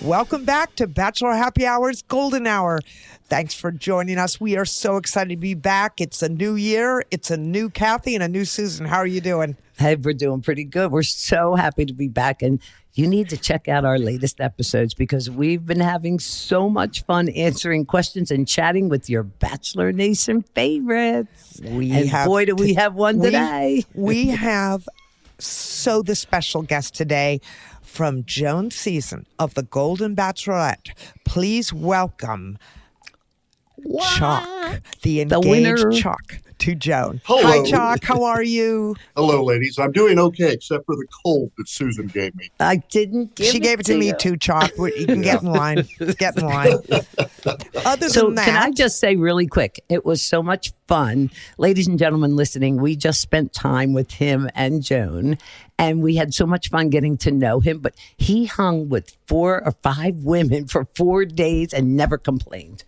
Welcome back to Bachelor Happy Hour's Golden Hour. Thanks for joining us. We are so excited to be back. It's a new year. It's a new Kathy and a new Susan. How are you doing? Hey, we're doing pretty good. We're so happy to be back. And you need to check out our latest episodes because we've been having so much fun answering questions and chatting with your Bachelor Nation favorites. Do we have one today. We have the special guest today from Joan's season of The Golden Bachelorette. Please welcome Chock, the engaged winner. Chock, to Joan. Hello. Hi, Chock. How are you? Hello, ladies. I'm doing okay, except for the cold that Susan gave me. I didn't give She gave it to me too, Chock. You can get in line. Get in line. Other than that, can I just say really quick, it was so much fun. Ladies and gentlemen listening, we just spent time with him and Joan, and we had so much fun getting to know him, but he hung with 4 or 5 women for 4 days and never complained.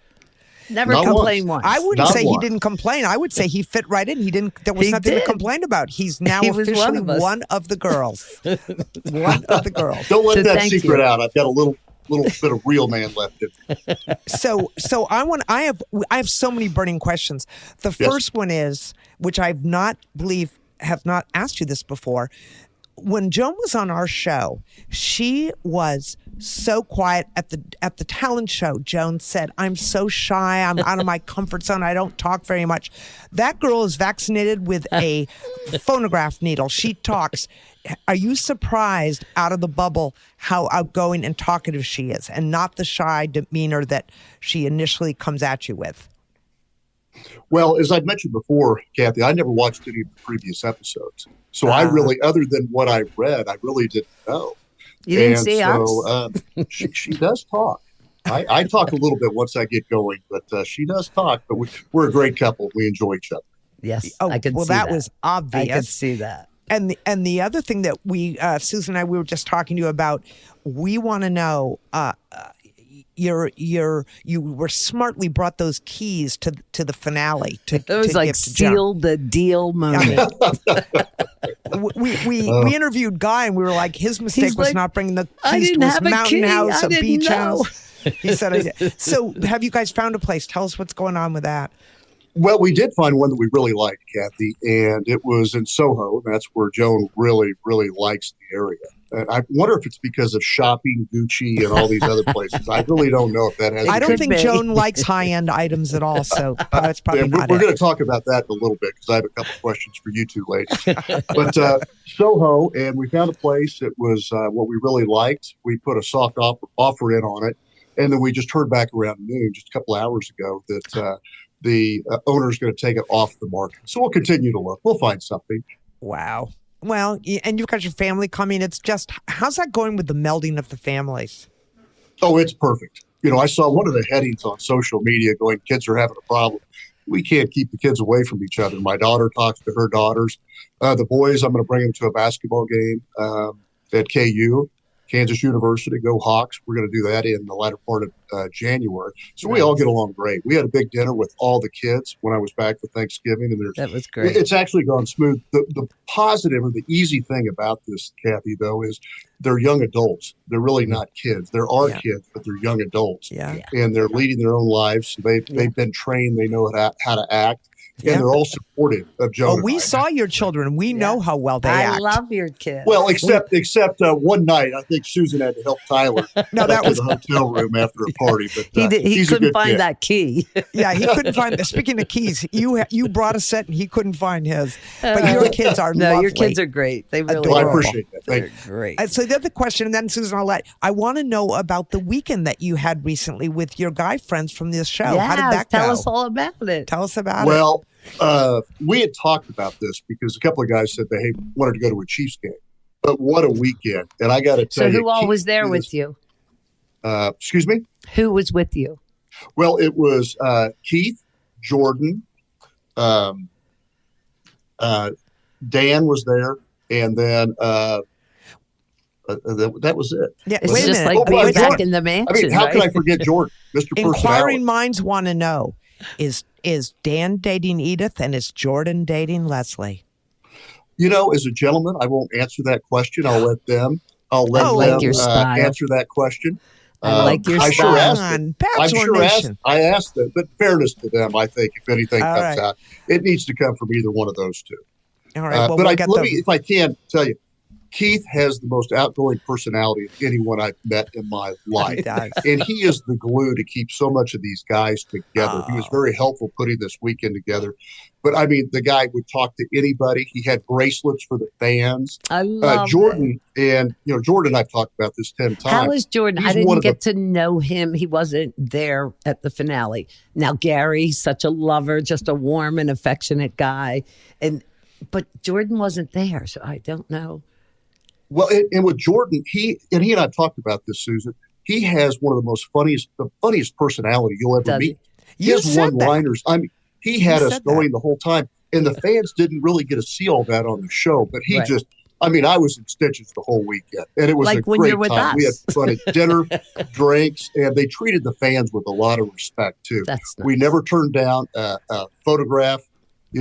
Never complained once. I wouldn't say he didn't complain. I would say he fit right in. There was nothing to complain about. He's now officially one of the girls. One of the girls. Don't let that secret out. I've got a little bit of real man left in me. So I have so many burning questions. The first one is, which have not asked you this before. When Joan was on our show, she was so quiet at the talent show. Joan said, "I'm so shy. I'm out of my comfort zone. I don't talk very much." That girl is vaccinated with a phonograph needle. She talks. Are you surprised out of the bubble how outgoing and talkative she is, and not the shy demeanor that she initially comes at you with? Well, as I've mentioned before, Kathy, I never watched any of the previous episodes. So I really, other than what I read, I really didn't know. You didn't see us? She does talk. I talk a little bit once I get going, but she does talk. But we're a great couple. We enjoy each other. Yes, I could see that. That was obvious. I could see that. And the other thing that Susan and I, we were just talking to you about, we want to know, you were smartly brought those keys to the finale. It was like seal the deal moment. We interviewed Guy and we were like, his mistake was not bringing the keys to his mountain house, a beach house. He said, I did. So have you guys found a place? Tell us what's going on with that. Well, we did find one that we really liked, Kathy, and it was in Soho. That's where Joan really, really likes the area. And I wonder if it's because of shopping, Gucci, and all these other places. I really don't know if that has. I don't think Joan likes high-end items at all, so that's probably not We're going to talk about that in a little bit because I have a couple of questions for you two ladies. But Soho, and we found a place that was what we really liked. We put a soft offer in on it, and then we just heard back around noon, just a couple of hours ago, that the owner is going to take it off the market. So we'll continue to look. We'll find something. Wow. Well, and you've got your family coming. It's just, how's that going with the melding of the families? Oh, it's perfect. I saw one of the headings on social media going, kids are having a problem. We can't keep the kids away from each other. My daughter talks to her daughters. The boys, I'm going to bring them to a basketball game at KU. Kansas University, go Hawks. We're going to do that in the latter part of January. So we all get along great. We had a big dinner with all the kids when I was back for Thanksgiving. And that was great. It's actually gone smooth. The positive or the easy thing about this, Kathy, though, is they're young adults. They're really not kids. There are kids, but they're young adults. Yeah. And they're leading their own lives. They've been trained. They know how to act. And they're all supportive of Joan. Oh, we saw your children. We know how well they act. I love your kids. Well, except one night, I think Susan had to help Tyler that to was the hotel room after a party. But he couldn't find that key. Yeah, he couldn't find. Speaking of keys, you brought a set and he couldn't find his. But your kids are lovely. Your kids are great. They really I are. appreciate that. They're great. So the other question, and then Susan, I want to know about the weekend that you had recently with your guy friends from this show. Yes, how did that go? Tell us all about it. Tell us about it. Well, we had talked about this because a couple of guys said they wanted to go to a Chiefs game. But what a weekend. And I got to tell you. So who all was there with you? Excuse me? Who was with you? Well, it was Keith, Jordan, Dan was there, and then that was it. Yeah, It's wait a just minute. like being back Jordan. in the mansion. I mean, how right? can I forget Jordan, Mr. Inquiring Personality? minds want to know, is Dan dating Edith and is Jordan dating Leslie? As a gentleman, I won't answer that question. I'll let them your style. answer that question. I like your I style. sure asked them. I'm Bachelor sure Nation. I asked them, but fairness to them, I think if anything All comes right. out, it needs to come from either one of those two. All right. Well, But we'll get let them. me, if I can, tell you, Keith has the most outgoing personality of anyone I've met in my life. He does. And he is the glue to keep so much of these guys together. He was Oh. very helpful putting this weekend together. But I mean, the guy would talk to anybody. He had bracelets for the fans. I love Jordan, and Jordan, I've talked about this 10 times. How is Jordan? He's I didn't one of get to know him. He wasn't there at the finale. Now, Gary's such a lover, just a warm and affectionate guy. But Jordan wasn't there, so I don't know. Well, and with Jordan, he and I talked about this, Susan. He has one of the funniest personality you'll ever Does meet. You His said that. one-liners. I mean, he had us said going the whole time, and the fans didn't really get to see all that on the show. But he Right. just, I mean, I was in stitches the whole weekend, and it was Like a when great you're with time. We had us. fun at dinner, drinks, and they treated the fans with a lot of respect too. That's nice. We never turned down a photograph,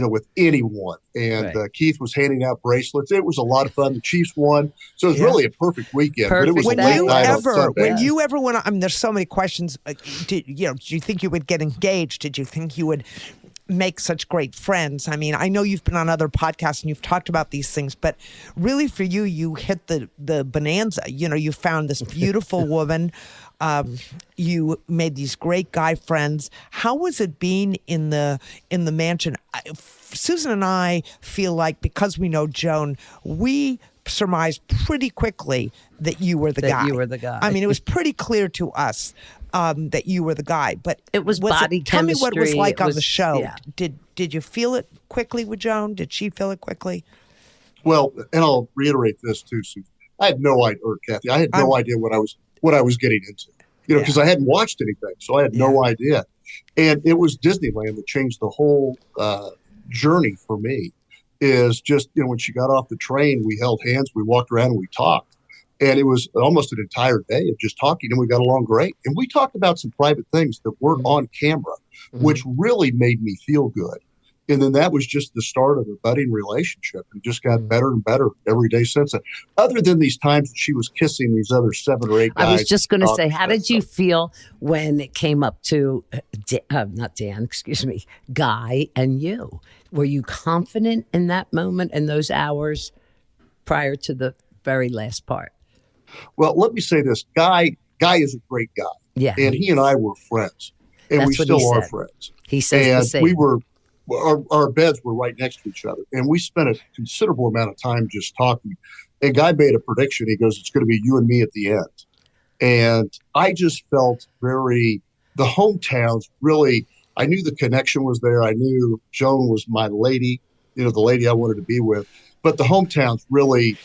with anyone. And Right. Keith was handing out bracelets. It was a lot of fun. The Chiefs won, so it was really a perfect weekend. But it was Perfect a late night on When Sunday. you ever went, I mean, there's so many questions. Do you think you would get engaged? Did you think you would make such great friends? I mean, I know you've been on other podcasts and you've talked about these things, but really for you, you hit the bonanza. You found this beautiful woman. You made these great guy friends. How was it being in the mansion? Susan and I feel like, because we know Joan, we surmised pretty quickly that you were the guy. You were the guy. I mean, it was pretty clear to us that you were the guy. But It was body Tell me what it was chemistry. like It on was- the show. yeah. Did you feel it quickly with Joan? Did she feel it quickly? Well, and I'll reiterate this too, Susan. I had no idea, or Kathy, I had no idea what I was getting into. Because I hadn't watched anything, so I had no idea. And it was Disneyland that changed the whole journey for me. Is just when she got off the train, we held hands, we walked around, and we talked, and it was almost an entire day of just talking, and we got along great. And we talked about some private things that weren't on camera, which really made me feel good. And then that was just the start of a budding relationship, and just got better and better every day since then. Other than these times that she was kissing these other 7 or 8 guys. I was just going to say, how did you feel when it came up to, not Dan, excuse me, Guy and you? Were you confident in that moment and those hours prior to the very last part? Well, let me say this. Guy is a great guy. Yeah. And he and I were friends. And That's we what he still are said. friends. He says And the same. we were, our beds were right next to each other. And we spent a considerable amount of time just talking. And Guy made a prediction. He goes, it's going to be you and me at the end. And I just felt the hometowns really, I knew the connection was there. I knew Joan was my lady, the lady I wanted to be with. But the hometowns really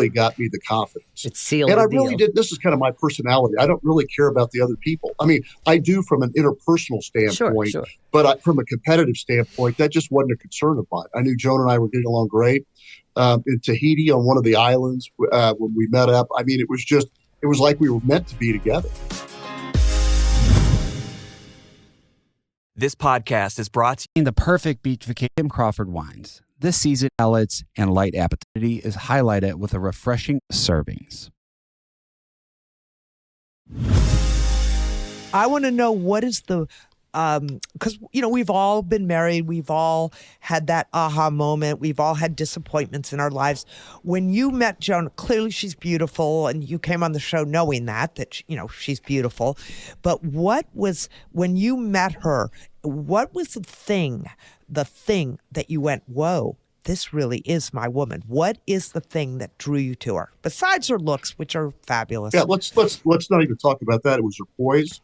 got me the confidence. It sealed and the I really deal. did. This is kind of my personality. I don't really care about the other people. I mean, I do from an interpersonal standpoint, Sure. but from a competitive standpoint, that just wasn't a concern of mine. I knew Joan and I were getting along great. In Tahiti on one of the islands when we met up, I mean, it was like we were meant to be together. This podcast is brought to The perfect beach vacation. Kim Crawford wines. This season, palates and light appetite is highlighted with a refreshing servings. I want to know, what is the, because, we've all been married. We've all had that aha moment. We've all had disappointments in our lives. When you met Joan, clearly she's beautiful, and you came on the show knowing that, she's beautiful. But when you met her, what was the thing that you went, whoa, this really is my woman? What is the thing that drew you to her, besides her looks, which are fabulous? Yeah, let's not even talk about that. It was her poise,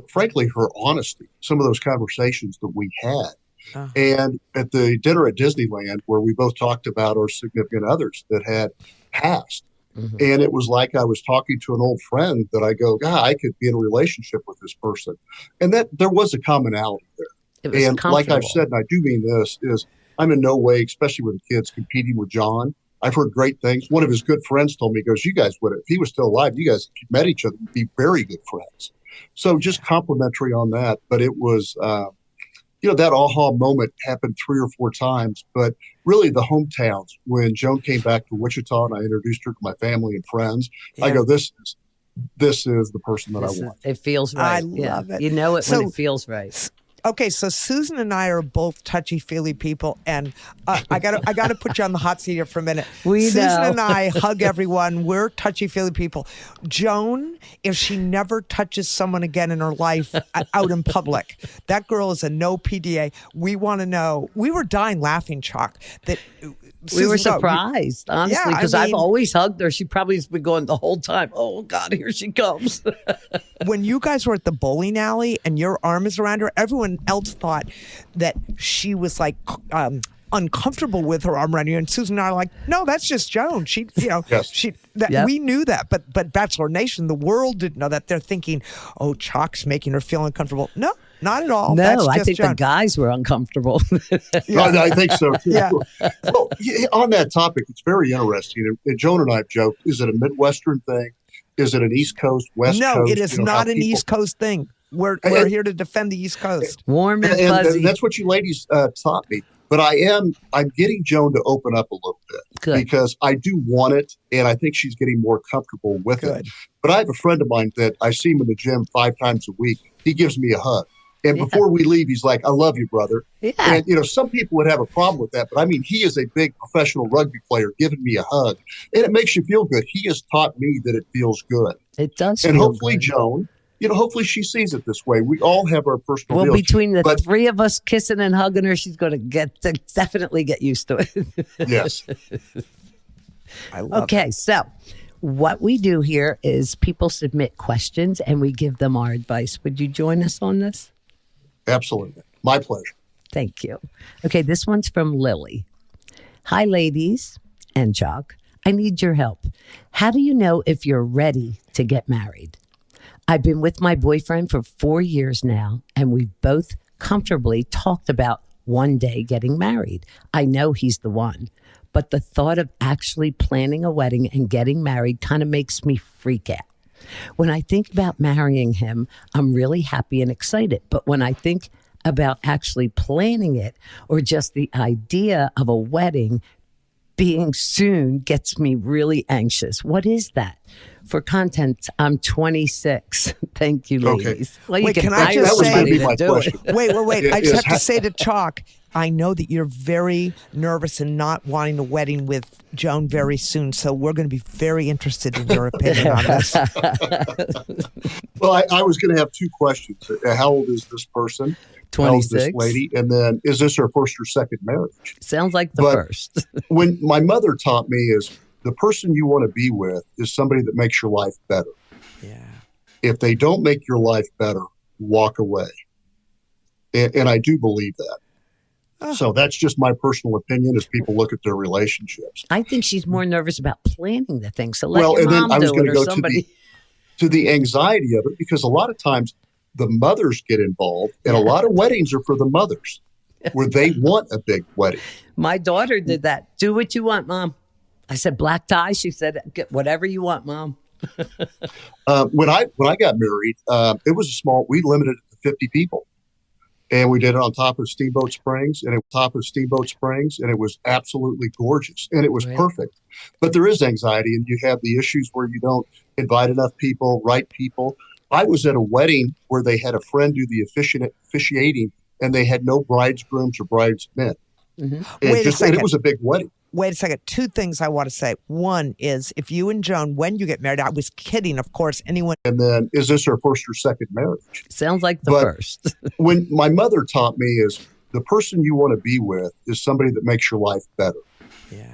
frankly, her honesty, some of those conversations that we had. And at the dinner at Disneyland, where we both talked about our significant others that had passed. Mm-hmm. And it was like I was talking to an old friend that I go, God, I could be in a relationship with this person. And that there was a commonality there. And like I've said, and I do mean this, is I'm in no way, especially with the kids, competing with John. I've heard great things. One of his good friends told me, he goes, you guys would, if he was still alive, you guys met each other, would be very good friends. So just complimentary on that. But it was, that aha moment happened 3 or 4 times. But really the hometowns, when Joan came back to Wichita and I introduced her to my family and friends, I go, this this is the person that I This is- want. it feels right. I love it. You know it So- when it feels right. Okay, so Susan and I are both touchy-feely people, and I got to put you on the hot seat here for a minute. Susan know. and I hug everyone. We're touchy-feely people. Joan, if she never touches someone again in her life out in public, that girl is a no PDA. We want to know. We were dying laughing, Chock, that. We were Susan, go. surprised, honestly, Yeah, I because I've mean- always hugged her. She probably has been going the whole time, oh, God, here she comes. When you guys were at the bowling alley and your arm is around her, everyone else thought that she was like uncomfortable with her arm around you. And Susan and I are like, no, that's just Joan. She, Yes. Yep. We knew that, but Bachelor Nation, the world didn't know that. They're thinking, oh, Chock's making her feel uncomfortable. No, not at all. That's No, I just think Joan. the guys were uncomfortable. I think so too. Yeah. Well, on that topic, it's very interesting. And Joan and I have joked: is it a Midwestern thing? Is it an East Coast, West No, Coast? it is how not an people- East Coast thing. We're And- here to defend the East Coast. Warm and And fuzzy. that's what you ladies taught me. But I'm getting Joan to open up a little bit Good. because I do want it, and I think she's getting more comfortable with Good. it. But I have a friend of mine that I see him in the gym 5 times a week. He gives me a hug. And Yeah. before we leave, he's like, I love you, brother. Yeah. And, some people would have a problem with that. But I mean, he is a big professional rugby player giving me a hug. And it makes you feel good. He has taught me that it feels good. It does And feel hopefully, good. Joan, hopefully she sees it this way. We all have our personal Well, deals. between the But- three of us kissing and hugging her, she's going to definitely get used to it. Yes. I love Okay, so what we do here is people submit questions and we give them our advice. Would you join us on this? Absolutely. My pleasure. Thank you. Okay, this one's from Lily. Hi, ladies and Chock. I need your help. How do you know if you're ready to get married? I've been with my boyfriend for 4 years now, and we've both comfortably talked about one day getting married. I know he's the one, but the thought of actually planning a wedding and getting married kind of makes me freak out. When I think about marrying him, I'm really happy and excited. But when I think about actually planning it or just the idea of a wedding being soon gets me really anxious. What is that? For content, I'm 26. Thank you, Okay. ladies. Well, you Wait, can can I hire just that was say- going to somebody be my do it. question. Wait. I Is- just have to say to Chock, I know that you're very nervous and not wanting a wedding with Joan very soon. So we're going to be very interested in your opinion on this. Well, I was going to have 2 questions. How old is this person? How old is this 26. lady? And then, is this her first or second marriage? Sounds like the But- first. When my mother taught me is the person you want to be with is somebody that makes your life better. Yeah. If they don't make your life better, walk away. And I do believe that. So that's just my personal opinion as people look at their relationships. I think she's more nervous about planning the thing. So let Well, your and then mom I was do going it to or go somebody. to the anxiety of it, because a lot of times the mothers get involved, and a lot of weddings are for the mothers where they want a big wedding. My daughter did that. Do what you want, Mom. I said black tie. She said, get whatever you want, Mom. When I got married, it was a small. We limited it to 50 people, and we did it on top of Steamboat Springs, and it was absolutely gorgeous, and it was Right. perfect. But there is anxiety, and you have the issues where you don't invite enough people, right people. I was at a wedding where they had a friend do the officiating, and they had no brides, grooms, or bridesmen. Mm-hmm. Wait a And second. it was a big wedding. Wait a second. 2 things I want to say. One is if you and Joan, when you get married, I was kidding, of course. Anyone, And then, is this her first or second marriage? Sounds like the But- first. When my mother taught me is the person you want to be with is somebody that makes your life better. yeah,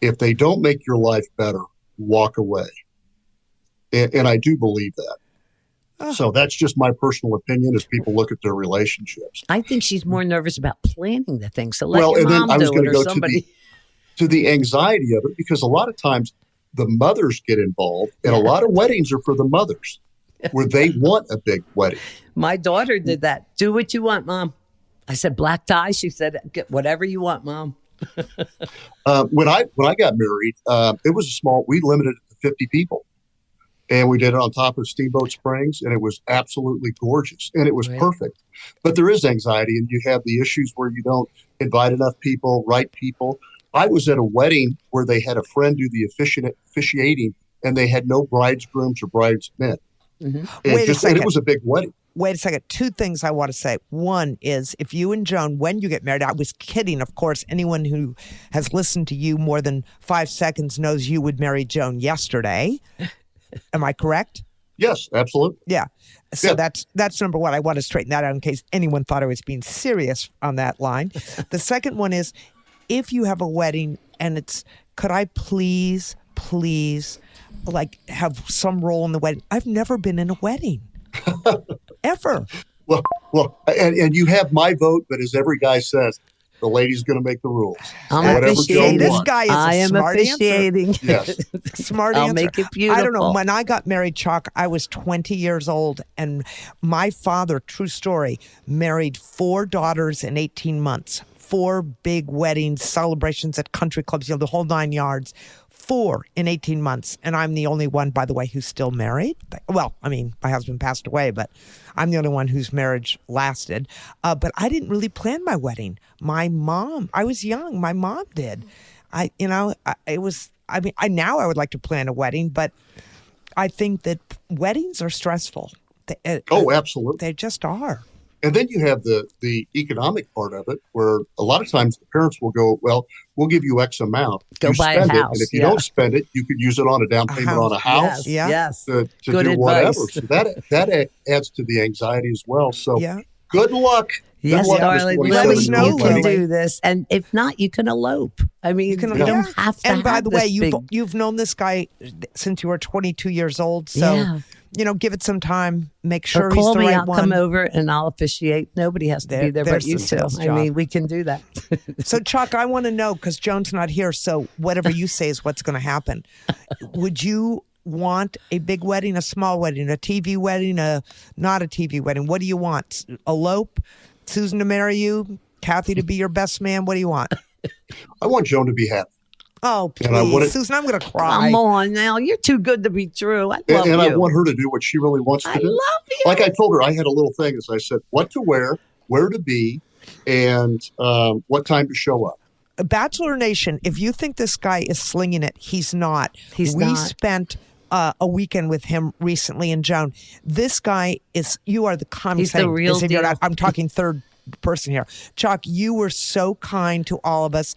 If they don't make your life better, walk away. And I do believe that. So that's just my personal opinion as people look at their relationships. I think she's more nervous about planning the thing. So let Well, your and then mom I was do going it to or go somebody. to the anxiety of it, because a lot of times the mothers get involved, and a lot of weddings are for the mothers where they want a big wedding. My daughter did that. Do what you want, Mom. I said black tie. She said, get whatever you want, Mom. When I got married, it was a small. We limited it to 50 people, and we did it on top of Steamboat Springs, and it was absolutely gorgeous, and it was Right. perfect. But there is anxiety, and you have the issues where you don't invite enough people, right people. I was at a wedding where they had a friend do the officiating, and they had no bridegrooms or bridesmen. Mm-hmm. Wait a And second. it was a big wedding. Wait a second. Two things I want to say. One is if you and Joan, when you get married, I was kidding, of course. Anyone who has listened to you more than 5 seconds knows you would marry Joan yesterday. Am I correct? Yes, absolutely. Yeah. So Yeah. that's number one. I want to straighten that out in case anyone thought I was being serious on that line. The second one is if you have a wedding and could I please, like have some role in the wedding? I've never been in a wedding. Ever. Well, and you have my vote, but as every guy says, the lady's going to make the rules. I'm Whatever officiating. Joan This wants. guy is I a am smart officiating. Yes. answer. Smart I'll answer. make it I don't know. beautiful. When I got married, Chock, I was 20 years old, and my father, true story, married 4 daughters in 18 months. 4 big weddings, celebrations at country clubs, the whole 9 yards. 4 in 18 months. And I'm the only one, by the way, who's still married. Well, I mean, my husband passed away, but I'm the only one whose marriage lasted. But I didn't really plan my wedding. I was young. My mom did. I now I would like to plan a wedding, but I think that weddings are stressful. Oh, absolutely. They just are. And then you have the economic part of it, where a lot of times the parents will go, well, we'll give you X amount. Go You buy a spend it, house, and if you yeah. don't spend it, you could use it on a down payment on a house Yeah. Yes. to Good do advice. whatever. So that adds to the anxiety as well. So Yeah. good luck. Yes, Good luck, darling. Miss Let us 27-year-old know, You can lady. Lily. do this, and if not, you can elope. I mean, you, can- don't yeah. have to. And by have the way, this you've known this guy since you were 22 years old. So, Yeah. give it some time. Make Or sure he's call the me. right I'll one. come over and I'll officiate. Nobody has to be there but There's you the two. sales I job. mean, we can do that. So, Chock, I want to know, because Joan's not here, so whatever you say is what's going to happen. Would you want a big wedding, a small wedding, a TV wedding, not a TV wedding? What do you want? Elope? Susan to marry you? Kathy to be your best man? What do you want? I want Joan to be happy. Oh, And I want please. it- Susan, I'm going to cry. Come on now, you're too good to be true. I love And you. I want her to do what she really wants to I do. love you. Like I told her, I had a little thing as I said, what to wear, where to be, and what time to show up. Bachelor Nation, if you think this guy is slinging it, he's not. He's we not. spent a weekend with him recently, and Joan, this guy you are the common He's the real you're deal. not- I'm talking third person here. Chock, you were so kind to all of us.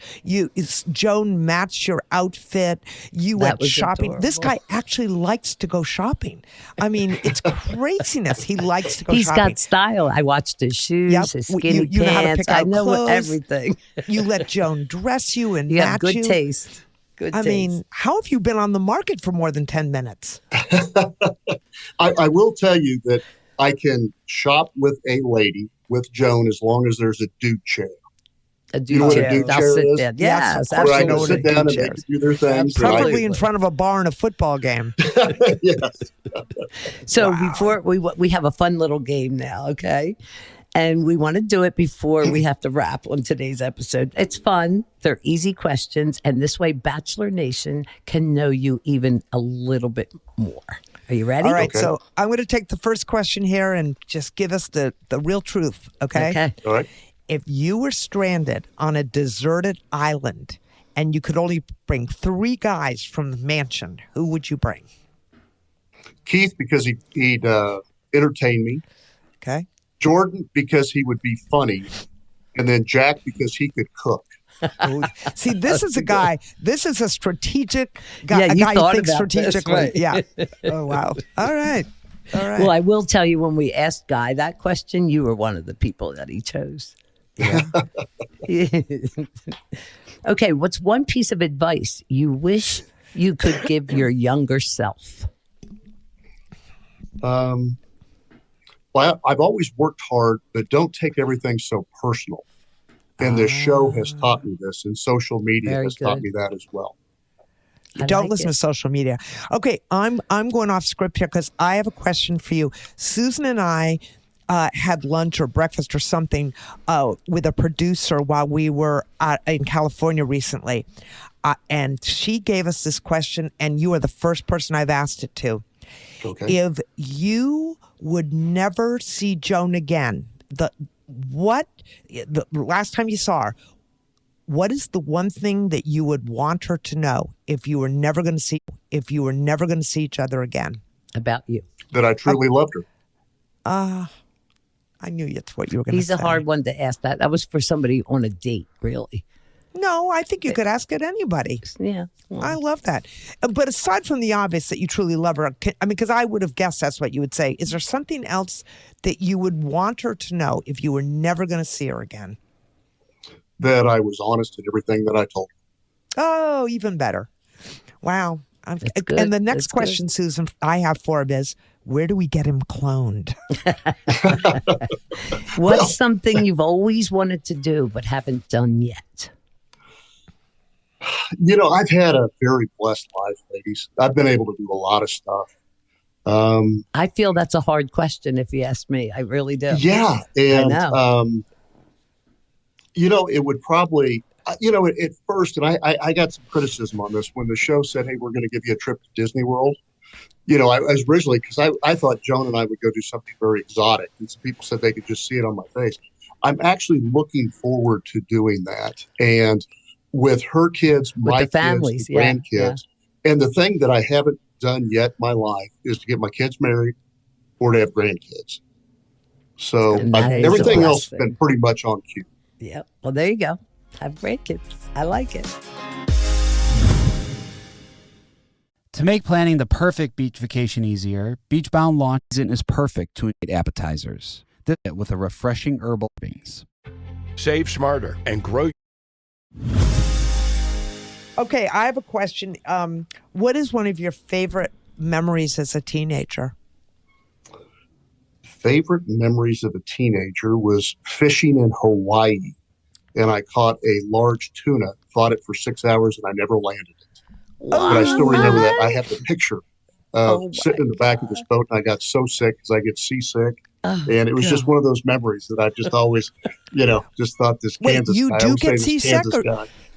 Joan matched your outfit. You That went was shopping. This adorable. guy actually likes to go shopping. I mean, it's craziness. He likes to go He's shopping. got style. I watched his shoes, Yep. his You- skinny you know how to pants. pick out I know clothes. everything. You let Joan dress you and You match have good you. taste. Good I taste. mean, how have you been on the market for more than 10 minutes? I will tell you that I can shop with a lady, with Joan, as long as there's a dude chair. a You know what a chair. dude I'll chair sit is? there. Yes, Yes, of course Where I I know can what sit a down dude and chair they can do their things. and I Preferably can- in front of a bar in a football game. yes. So before we have a fun little game now, okay? And we want to do it before we have to wrap on today's episode. It's fun. They're easy questions. And this way, Bachelor Nation can know you even a little bit more. Are you ready? All right, Okay. so I'm going to take the first question here and just give us the real truth, okay? Okay. All right. If you were stranded on a deserted island and you could only bring 3 guys from the mansion, who would you bring? Keith, because he'd entertain me. Okay. Jordan, because he would be funny. And then Jack, because he could cook. Ooh. See, this is a guy, this is a strategic guy, Yeah, a you guy who thought thinks about this, strategically. right. Yeah. Oh, wow. All right. All right. Well, I will tell you when we asked Guy that question, you were one of the people that he chose. yeah. Okay, what's one piece of advice you wish you could give your younger self? Well, I've always worked hard, but don't take everything so personal. And this show has taught me this, and social media Very has taught good. me that as well. I Don't like listen it. to social media. Okay, I'm going off script here because I have a question for you. Susan and I had lunch or breakfast or something with a producer while we were in California recently, and she gave us this question, and you are the first person I've asked it to. Okay. If you would never see Joan again, the last time you saw her, what is the one thing that you would want her to know if you were never going to see each other again? About you. That I truly loved her. I knew that's what you were going to say. He's a hard one to ask that. That was for somebody on a date, really. No, I think you could ask it anybody. Yeah. Well, I love that. But aside from the obvious that you truly love her, because I would have guessed that's what you would say. Is there something else that you would want her to know if you were never going to see her again? That I was honest in everything that I told her. Oh, even better. Wow. That's good. And the next That's question, good. Susan, I have for him is, where do we get him cloned? What's something you've always wanted to do but haven't done yet? I've had a very blessed life, ladies. I've been able to do a lot of stuff. I feel that's a hard question if you ask me. I really do. Yeah. And, I know. it would probably, at first, and I got some criticism on this when the show said, hey, we're going to give you a trip to Disney World. I was originally, because I thought Joan and I would go do something very exotic. And some people said they could just see it on my face. I'm actually looking forward to doing that. And with her kids, my the families, kids, the grandkids. Yeah. And the thing that I haven't done yet in my life is to get my kids married or to have grandkids. So everything else has been pretty much on cue. Yep. Well, there you go. Have grandkids. I like it. To make planning the perfect beach vacation easier, Beachbound launch season is perfect to eat appetizers. This with a refreshing herbal things. Save smarter and grow. Okay, I have a question. What is one of your favorite memories as a teenager? Favorite memories of a teenager was fishing in Hawaii. And I caught a large tuna, fought it for 6 hours, and I never landed it. Wow. But I still remember that. I have the picture of sitting in the back of this boat, and I got so sick because I get seasick. And it was just one of those memories that I've just always, just thought this Kansas guy. You do get seasick?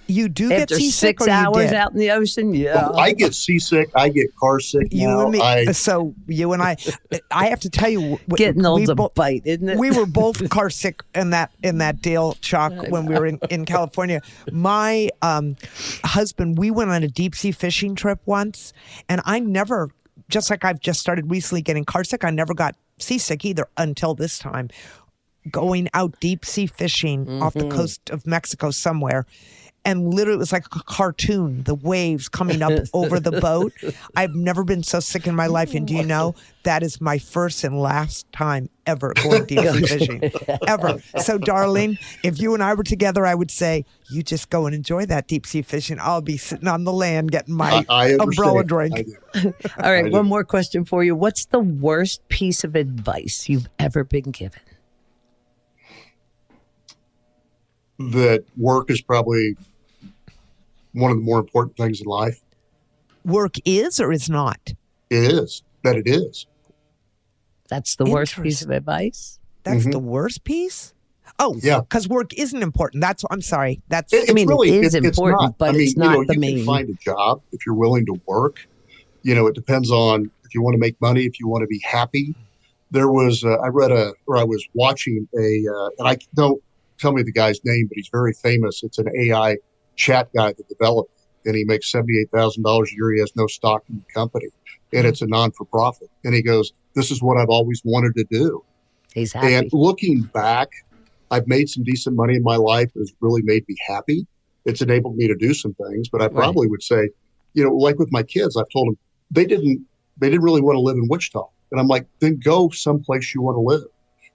You do get After seasick 6 hours out in the ocean? Yeah. Well, I get seasick. I get car sick now. So you and I have to tell you, getting old's a bite, isn't it? We were both car sick in that deal, Chock, when we were in California. My husband, we went on a deep sea fishing trip once, and I never, just like I've just started recently getting car sick, I never got seasick either until this time. Going out deep sea fishing off the coast of Mexico somewhere. And literally, it was like a cartoon, the waves coming up over the boat. I've never been so sick in my life. And do you know, that is my first and last time ever going deep sea fishing. Ever. So, darling, if you and I were together, I would say, you just go and enjoy that deep sea fishing. I'll be sitting on the land getting my umbrella drink. All right, one more question for you. What's the worst piece of advice you've ever been given? That work is probably one of the more important things in life. Work is or is not? It is. That it is. That's the worst piece of advice? That's the worst piece? Oh, yeah. Because work isn't important. I'm sorry. It is important, but it's not the main. You can find a job if you're willing to work. It depends on if you want to make money, if you want to be happy. There was, I was watching and I don't tell me the guy's name, but he's very famous. It's an AI chat guy that developed it, and he makes $78,000 a year. He has no stock in the company, and it's a non-for-profit. And he goes, this is what I've always wanted to do. He's happy. And looking back, I've made some decent money in my life. It's really made me happy. It's enabled me to do some things, but I probably would say, like with my kids, I've told them they didn't really want to live in Wichita. And I'm like, then go someplace you want to live.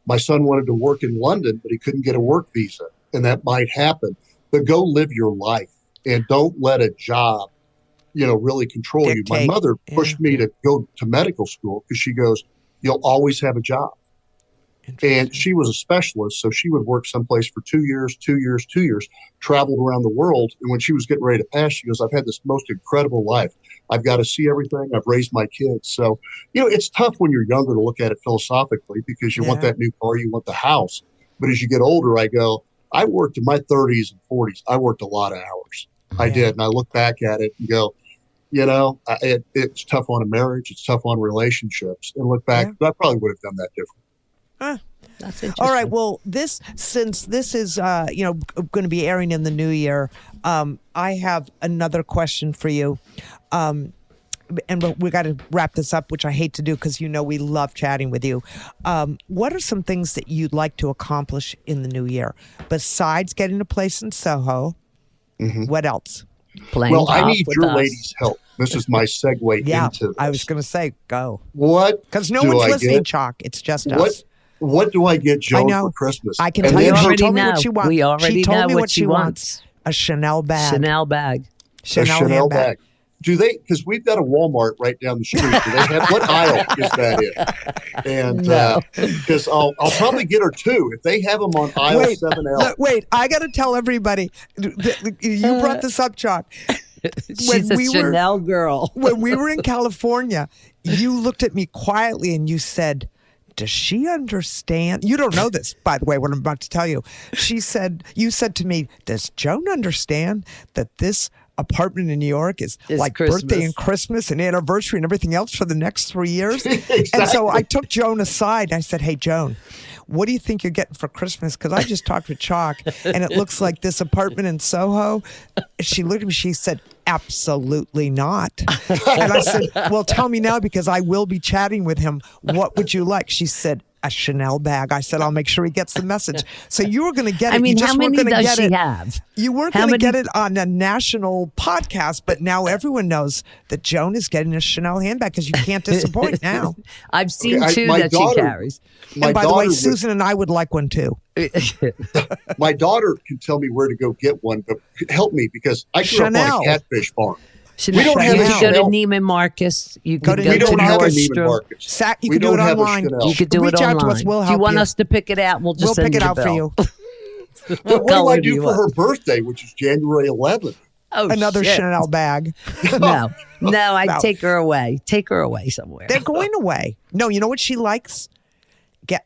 My son wanted to work in London, but he couldn't get a work visa, and that might happen. But go live your life and don't let a job, really control you. My mother pushed me to go to medical school because she goes, you'll always have a job. And she was a specialist, so she would work someplace for 2 years, traveled around the world. And when she was getting ready to pass, she goes, I've had this most incredible life. I've got to see everything. I've raised my kids. So, it's tough when you're younger to look at it philosophically because you want that new car, you want the house. But as you get older, I worked in my 30s and 40s. I worked a lot of hours. I did. And I look back at it and go, it's tough on a marriage. It's tough on relationships. And look back, I probably would have done that different. That's interesting. All right. Well, since this is going to be airing in the new year, I have another question for you. And we got to wrap this up, which I hate to do because we love chatting with you. What are some things that you'd like to accomplish in the new year besides getting a place in Soho? Mm-hmm. What else? Well, I need your ladies' help. This is my segue into this. I was going to say go. What? Because no one's listening, Chock. It's just us. What do I get Joan for Christmas? I can tell you. She told me what she wants. We already know what she wants. A Chanel bag. Chanel bag. Chanel bag. Do they? Because we've got a Walmart right down the street. Do they have? What aisle is that in? And because I'll probably get her two if they have them on aisle 7L. Wait, I got to tell everybody. You brought this up, Chock. She's a Chanel girl. When we were in California, you looked at me quietly and you said, does she understand? You don't know this, by the way, what I'm about to tell you. You said to me, does Joan understand that this apartment in New York is like Christmas. Birthday and Christmas and anniversary and everything else for the next 3 years? Exactly. And so I took Joan aside and I said, hey, Joan, what do you think you're getting for Christmas? Because I just talked with Chock and it looks like this apartment in Soho. She looked at me, she said, absolutely not. And I said, well, tell me now because I will be chatting with him. What would you like? She said, a Chanel bag. I said, I'll make sure he gets the message. So you were going to get it. I mean, you just how many weren't gonna does get she it. have? You weren't going to get it on a national podcast, but now everyone knows that Joan is getting a Chanel handbag because you can't disappoint now. I've seen two my that daughter- she carries. And by the way, Susan and I would like one too. My daughter can tell me where to go get one, but help me because I grew up on a catfish farm. Chanel. We don't have you a can go to Chanel. Neiman Marcus. You can go We don't to have a Nordstrom. Neiman Marcus. You We can do it don't have a online. Chanel. You could do Reach it out online. to us. We'll if help you want you. us to pick it out, we'll just We'll send pick it you out the for bill. you. What do I do for her birthday, which is January 11th? Oh, Another shit. Chanel bag. No, I'd No. take her away. Take her away somewhere. They're going away. No, you know what she likes?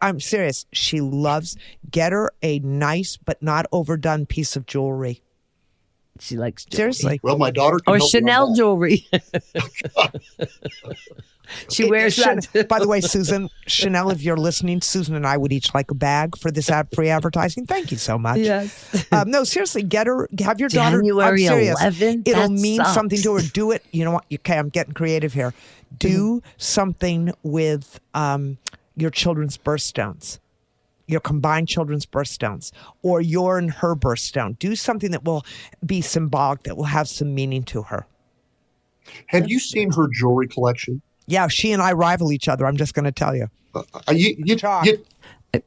I'm serious. She loves, get her a nice but not overdone piece of jewelry. She likes jewelry. Seriously. Well, my daughter can Or help me on Chanel that. jewelry. She wears that. By the way, Susan, Chanel, if you're listening, Susan and I would each like a bag for this free advertising. Thank you so much. Yes. No, seriously, have your daughter. January I'm serious. 11th? It'll That mean sucks. something to her. Do it. You know what? Okay, I'm getting creative here. Do something with your children's birthstones. Your combined children's birthstones, or your and her birthstone. Do something that will be symbolic, that will have some meaning to her. Have you seen her jewelry collection? Yeah, she and I rival each other. I'm just going to tell you. Chock.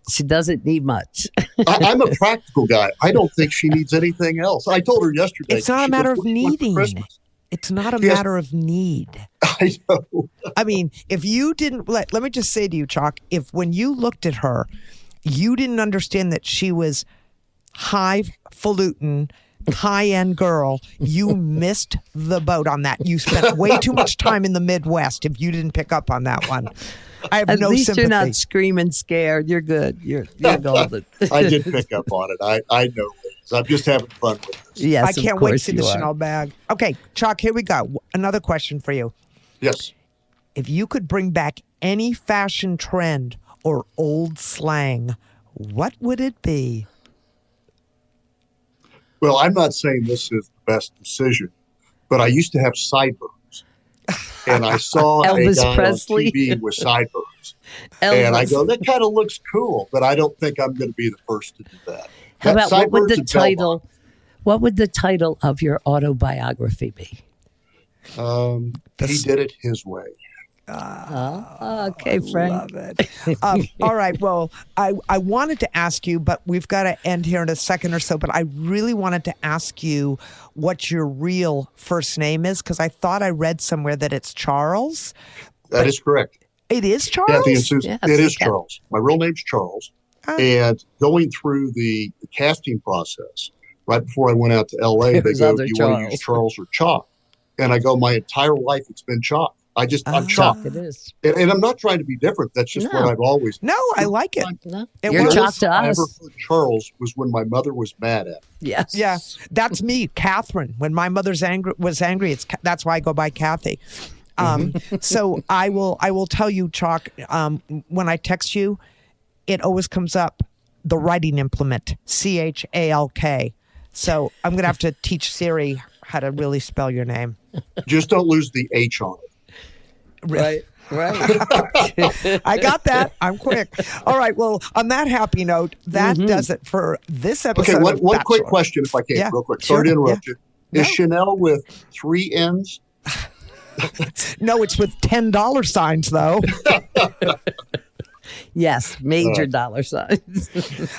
She doesn't need much. I'm a practical guy. I don't think she needs anything else. I told her yesterday. It's not a she matter goes, of "What do you want for needing. Christmas?" It's not a Yes. matter of need. I know. I mean, if you didn't let me just say to you, Chock, if when you looked at her, you didn't understand that she was highfalutin, high-end girl, you missed the boat on that. You spent way too much time in the Midwest if you didn't pick up on that one. I have At no least sympathy. you're not screaming scared. You're good. You're golden. I did pick up on it. I know, ladies. I'm just having fun with this. Yes, I can't of wait to course see the you are. Chanel bag. Okay, Chock, here we go. Another question for you. Yes. If you could bring back any fashion trend or old slang, what would it be? Well, I'm not saying this is the best decision, but I used to have sideburns. And I saw a Elvis guy Presley. on TV with sideburns. And I go, that kind of looks cool, but I don't think I'm going to be the first to do that. How That about what would sideburns the and Belmont. title? What would the title of your autobiography be? He did it his way. Okay, Frank. Love it. All right. Well, I wanted to ask you, but we've got to end here in a second or so. But I really wanted to ask you what your real first name is, because I thought I read somewhere that it's Charles. That is correct. It is Charles? Kathy and Susan. Yes, It is okay. Charles. My real name's Charles. And going through the casting process, right before I went out to LA, they There's go, other do you want to use Charles or Chock? And I go, my entire life it's been Chock. I'm Chock. It is. And I'm not trying to be different. That's just No. what I've always. No, I like it. No, It you're was. Chock to I ever us. heard Charles was when my mother was mad at me. Yes. Yeah, that's me, Catherine. When my mother's was angry, that's why I go by Kathy. So I will tell you, Chock. When I text you, it always comes up the writing implement, CHALK. So I'm going to have to teach Siri how to really spell your name. Just don't lose the H on it. Right. I got that. I'm quick. All right. Well, on that happy note, that does it for this episode. Okay, of one quick Bachelor. question, if I can, Yeah, real quick. sure. Sorry to interrupt you. No. Is Chanel with 3 N's? No, it's with $10 signs, though. Yes, major dollar signs.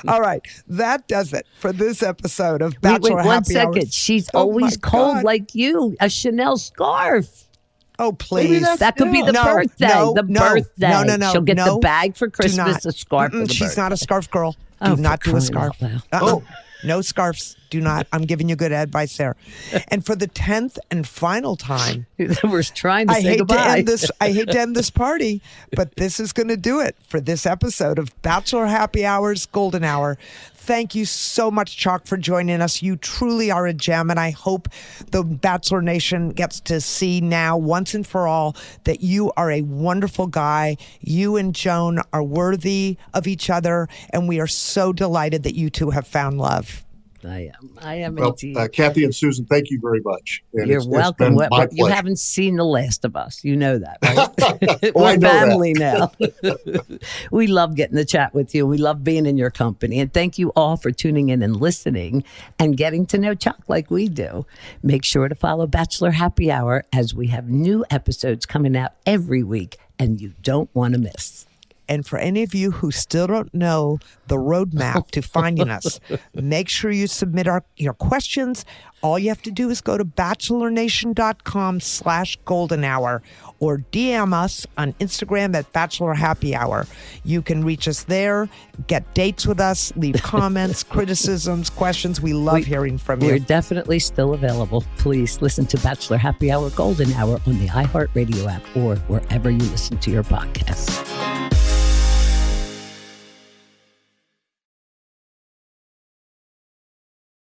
All right. That does it for this episode of Wait, Bachelor one Happy second. Hours. She's Oh, always my cold God. like you. A Chanel scarf. Oh, please. That could be the birthday. Birthday. No. She'll get the bag for Do Christmas, not. a scarf for the She's birthday. not a scarf girl. Do Oh, not for do a crying scarf. out loud. Uh-uh. No scarves. Do not. I'm giving you good advice there. And for the 10th and final time, We're trying to I say hate goodbye. to end this. I hate to end this party, but this is going to do it for this episode of Bachelor Happy Hours Golden Hour. Thank you so much, Chock, for joining us. You truly are a gem, and I hope the Bachelor Nation gets to see now, once and for all, that you are a wonderful guy. You and Joan are worthy of each other, and we are so delighted that you two have found love. I am Well, indeed. Kathy and Susan, thank you very much. And You're it's welcome. been Well, my you pleasure. haven't seen the last of us. You know that, right? Oh, I We're know that. family now. We love getting to chat with you. We love being in your company. And thank you all for tuning in and listening and getting to know Chock like we do. Make sure to follow Bachelor Happy Hour as we have new episodes coming out every week and you don't want to miss. And for any of you who still don't know the roadmap to finding us, make sure you submit your questions. All you have to do is go to bachelornation.com/golden hour or DM us on Instagram at Bachelor Happy Hour. You can reach us there, get dates with us, leave comments, criticisms, questions. We love hearing from We're you. definitely still available. Please listen to Bachelor Happy Hour Golden Hour on the iHeartRadio app or wherever you listen to your podcasts.